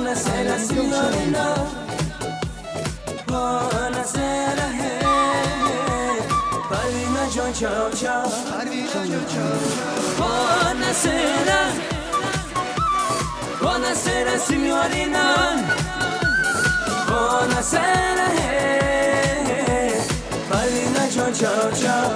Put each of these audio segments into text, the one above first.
Buonasera signorina, buonasera Parvina John ciao ciao, buonasera, buonasera signorina, buonasera Parvina John ciao ciao.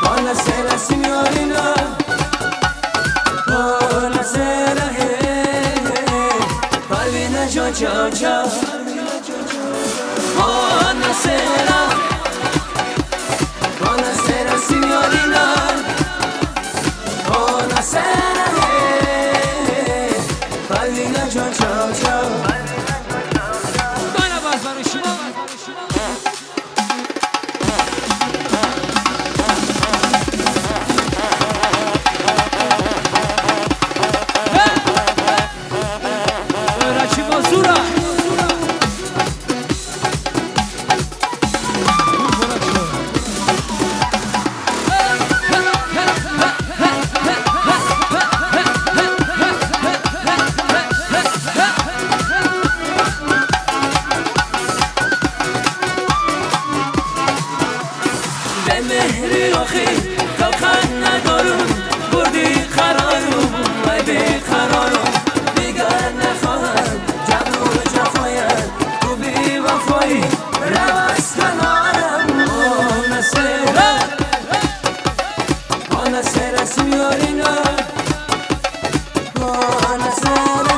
Buonasera signorina, buonasera Parvina John ciao ciao. Buonasera, buonasera signorina, buonasera Parvina John ciao ciao. Bana bas برای شما مهری آخی تا خند ندارم بردی قرارم و بیقرارم دیگر نخواهم جبر و جفایم تو بی وفایی رو از کنارم. Buonasera signorina, buonasera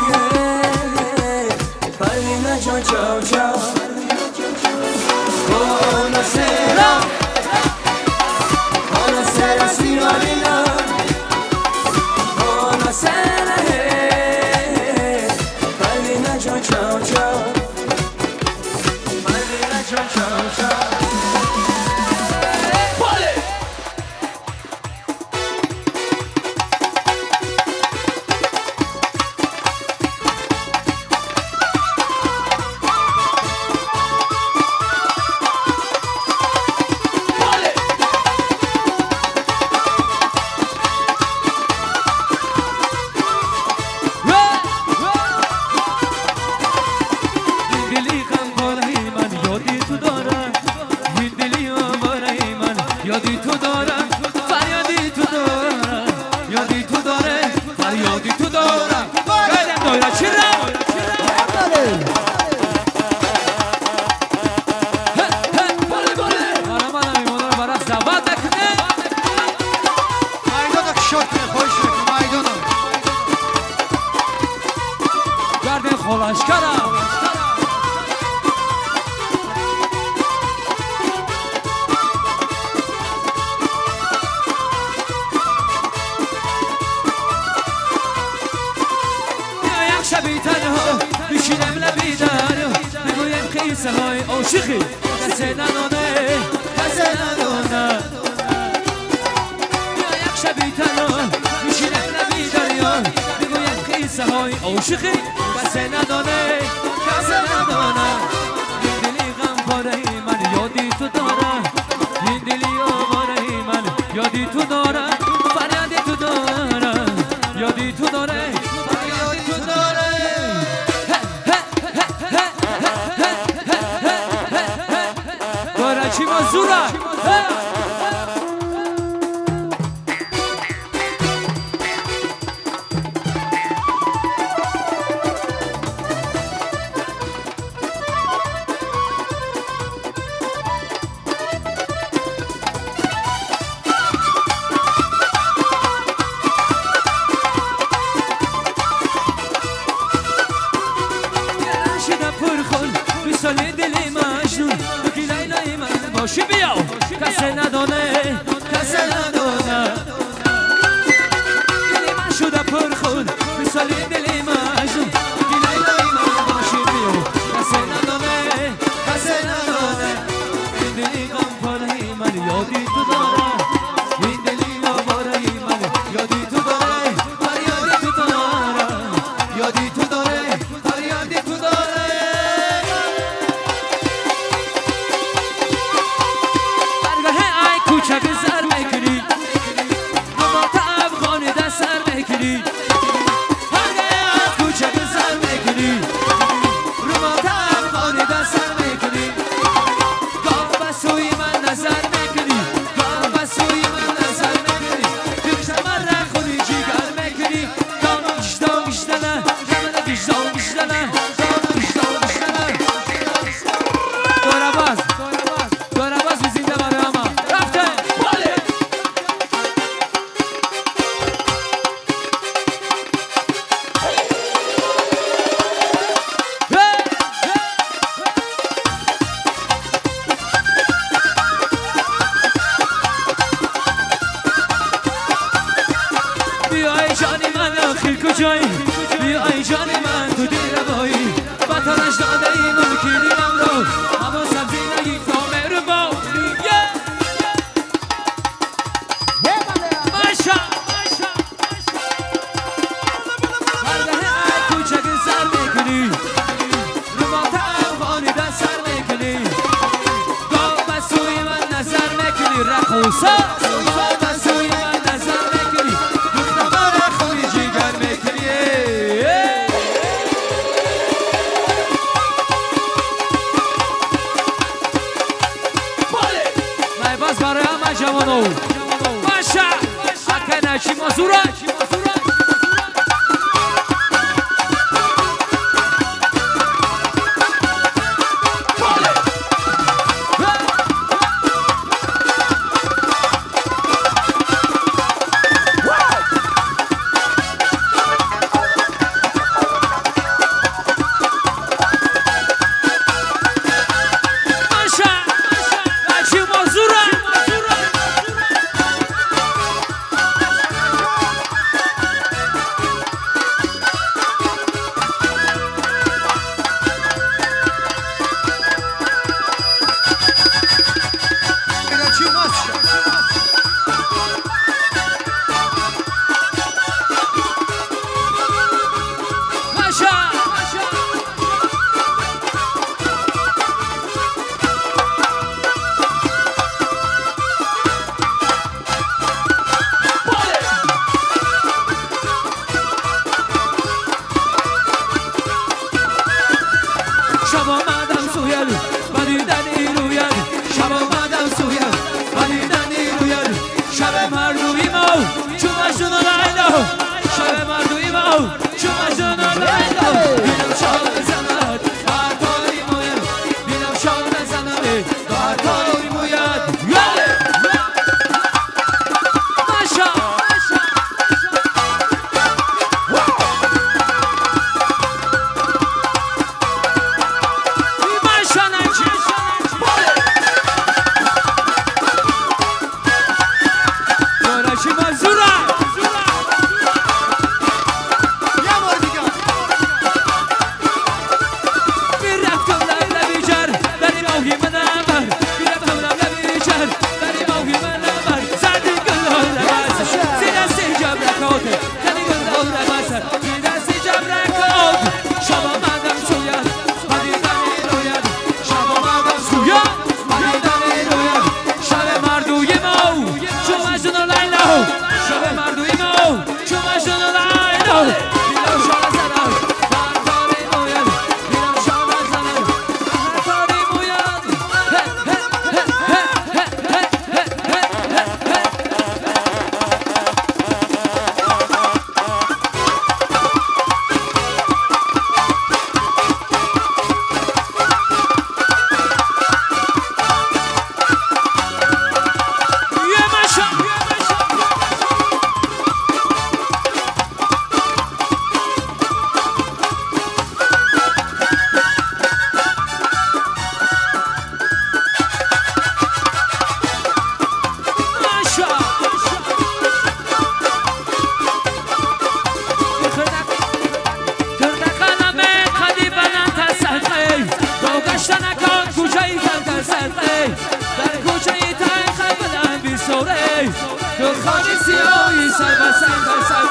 Parvina John ciao ciao. Buonasera, buonasera signorina, buonasera Parvina John ciao ciao. Parvina John ciao ciao. یادی تو دارم فریادی تو دارم یادی تو داره فریادی تو دارم گردم دایره چیرم بله بله منم ایمانو رو برای زباد نکنه مایدانک شد خوش بکن مایدانک گردم خلاش کرم شبی تنها میشینم لبی دریا میگویم قیصه های عاشقی کسی ندانه کسی ندانه یک شبی تنها میشینم لبی دریا میگویم قیصه های عاشقی کسی ندانه کسی ندانه این دلی غم پاره من یادی تو داره این دلی آواره من یادی تو داره فریادی تو داره یادی تو داره چی مزورا شدم پرخون مثال دلی مجنون بگی لیلای من باشی بیاو کسی ندانه کسی ندانه دلی من شده پرخون سالی دلی مجنون بی لیلای من باشی بیو کسی ندانه کسی ندانه این دلی غم پاره من یادی تو داره این دلی آواره من یادی تو داره فریادی تو داره یادی تو داره فریادی تو داره برگاه ای کوچک سر میکنی نمات افغانی دست سر میکنی برگاه ای کوچک سر میکنی نمات افغانی دست سر میکنی گاه به سوی من نظر میکنی گاه به سوی من نظر میکنی بیشتر من را خودی جیگر میکنی گاه گشتان گشتانه جمعه گشتان گشتانه دوره باز بی زنده باره اما رفته باله بیای جانی من آخر کجایی بیای جانی من تو دیر بایی بطرش داده این اون کلیم رو اما سبزی نگی کامه رو با ماشا برده ای کوچک سر میکنی نمات افغانی دست سر میکنی گاه به سوی من نظر میکنی رقوصا گاه به سوی من نظر میکنی دختمار خوی جیگر میکنی مای باز برای همه جوانو ماشا اکه نچی مزورا شب آمدم سویل و دیدنی رویل شب آمدم سویل و دیدنی رویل شب مردوی مو چو مجنون لیلا شب مردوی مو چو مجنون لیلا بینم شاد بزند هر کاری موید بینم شاد بزند هر کاری موید ماشا خاکی سیاهی سر بر سر در سر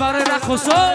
برای رقص